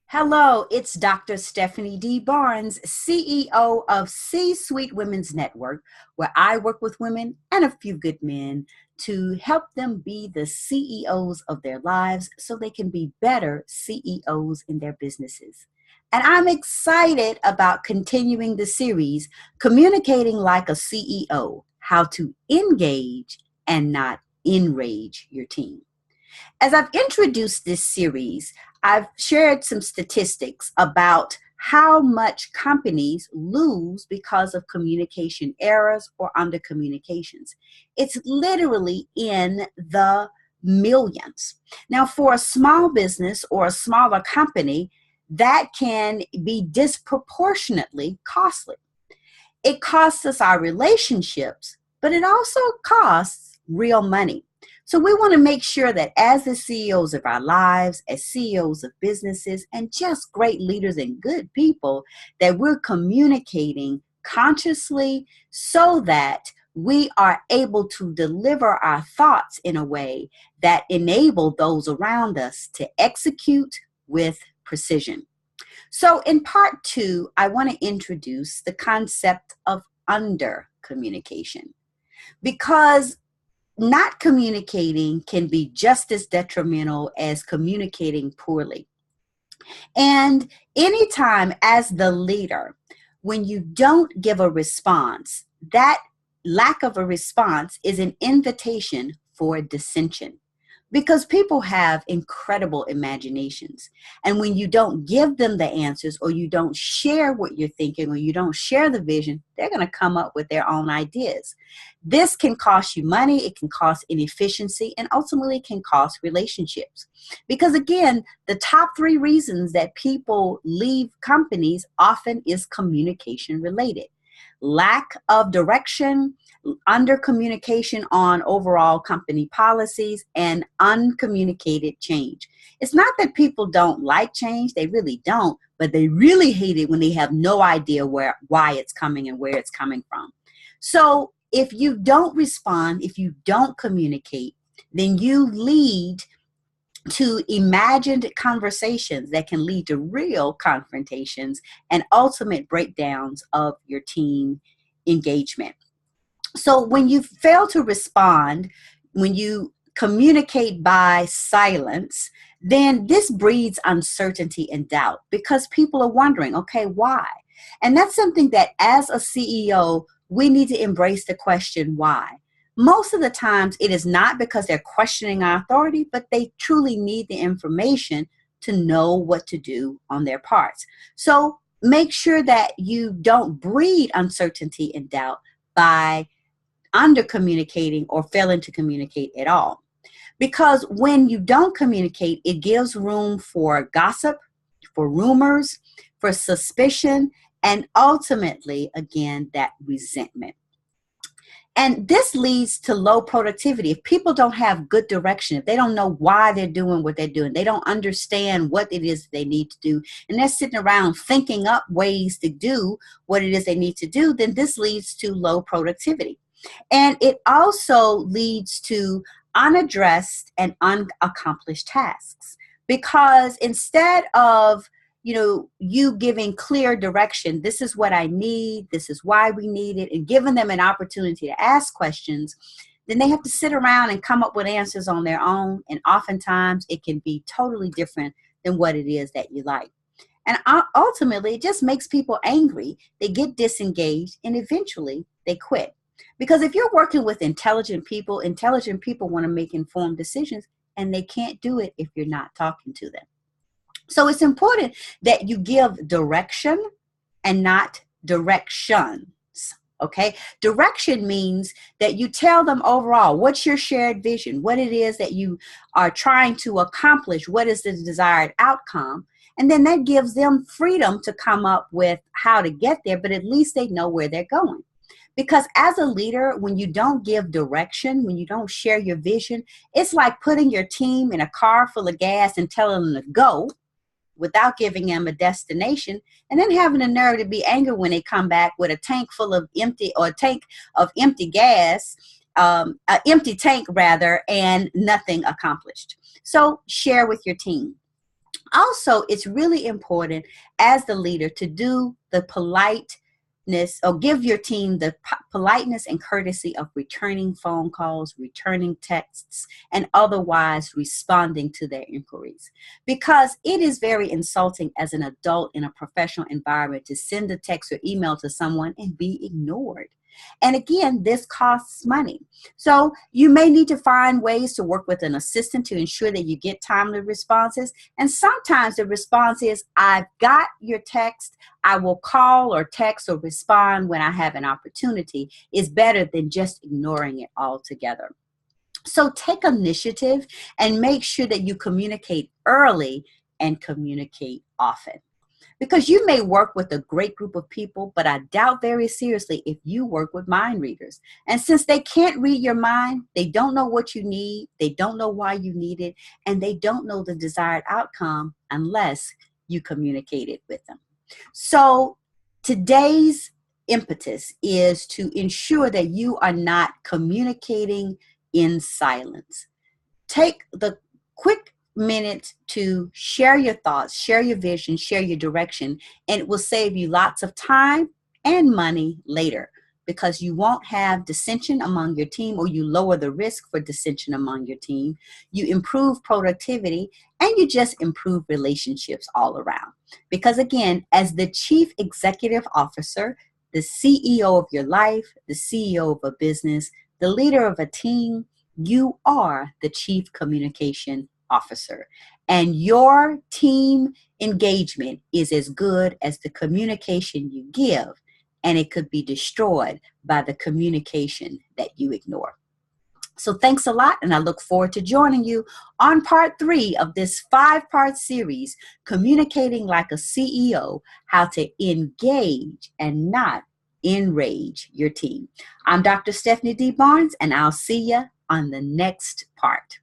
Hello, it's Dr. Stephanie D. Barnes, CEO of C-Suite Women's Network, where I work with women and a few good men to help them be the CEOs of their lives so they can be better CEOs in their businesses. And I'm excited about continuing the series, Communicating Like a CEO, How to Engage and Not Enrage Your Team. As I've introduced this series, I've shared some statistics about how much companies lose because of communication errors or under communications. It's literally in the millions. Now, for a small business or a smaller company, that can be disproportionately costly. It costs us our relationships, but it also costs real money. So we want to make sure that as the CEOs of our lives, as CEOs of businesses, and just great leaders and good people, that we're communicating consciously so that we are able to deliver our thoughts in a way that enable those around us to execute with precision. So in part two, I want to introduce the concept of under communication, because not communicating can be just as detrimental as communicating poorly. And anytime as the leader, when you don't give a response, that lack of a response is an invitation for dissension. Because people have incredible imaginations. And when you don't give them the answers, or you don't share what you're thinking, or you don't share the vision, they're going to come up with their own ideas. This can cost you money, it can cost inefficiency, and ultimately can cost relationships. Because again, the top three reasons that people leave companies often is communication related. Lack of direction, under communication on overall company policies, and uncommunicated change. It's not that people don't like change, they really don't, but they really hate it when they have no idea why it's coming and where it's coming from. So if you don't respond, if you don't communicate, then you lead to imagined conversations that can lead to real confrontations and ultimate breakdowns of your team engagement. So when you fail to respond, when you communicate by silence, then this breeds uncertainty and doubt, because people are wondering, okay, why? And that's something that as a CEO, we need to embrace the question, why? Most of the times it is not because they're questioning our authority, but they truly need the information to know what to do on their parts. So make sure that you don't breed uncertainty and doubt by under communicating or failing to communicate at all. Because when you don't communicate, it gives room for gossip, for rumors, for suspicion, and ultimately, again, that resentment. And this leads to low productivity. If people don't have good direction, if they don't know why they're doing what they're doing, they don't understand what it is they need to do, and they're sitting around thinking up ways to do what it is they need to do, then this leads to low productivity. And it also leads to unaddressed and unaccomplished tasks, because instead of you giving clear direction, this is what I need, this is why we need it, and giving them an opportunity to ask questions, then they have to sit around and come up with answers on their own. And oftentimes it can be totally different than what it is that you like. And ultimately, it just makes people angry. They get disengaged, and eventually they quit. Because if you're working with intelligent people want to make informed decisions, and they can't do it if you're not talking to them. So it's important that you give direction and not directions. Okay? Direction means that you tell them overall what's your shared vision, what it is that you are trying to accomplish, what is the desired outcome. And then that gives them freedom to come up with how to get there, but at least they know where they're going. Because as a leader, when you don't give direction, when you don't share your vision, it's like putting your team in a car full of gas and telling them to go without giving them a destination, and then having the nerve to be angry when they come back with a tank full of empty, or a tank of empty gas, an empty tank rather, and nothing accomplished. So share with your team. Also, it's really important as the leader to do the politeness or give your team the politeness and courtesy of returning phone calls, returning texts, and otherwise responding to their inquiries. Because it is very insulting as an adult in a professional environment to send a text or email to someone and be ignored. And again, this costs money. So you may need to find ways to work with an assistant to ensure that you get timely responses. And sometimes the response is, I've got your text. I will call or text or respond when I have an opportunity, is better than just ignoring it altogether. So take initiative and make sure that you communicate early and communicate often. Because you may work with a great group of people, but I doubt very seriously if you work with mind readers. And since they can't read your mind, they don't know what you need, they don't know why you need it, and they don't know the desired outcome unless you communicate it with them. So today's impetus is to ensure that you are not communicating in silence. Take the quick minute to share your thoughts, share your vision, share your direction, and it will save you lots of time and money later, because you won't have dissension among your team, or you lower the risk for dissension among your team. You improve productivity, and you just improve relationships all around. Because again, as the chief executive officer, the CEO of your life, the CEO of a business, the leader of a team, you are the chief communication officer. And your team engagement is as good as the communication you give, and it could be destroyed by the communication that you ignore. So thanks a lot, and I look forward to joining you on part 3 of this 5-part series, Communicating Like a CEO, How to Engage and Not Enrage Your Team. I'm Dr. Stephanie D. Barnes, and I'll see you on the next part.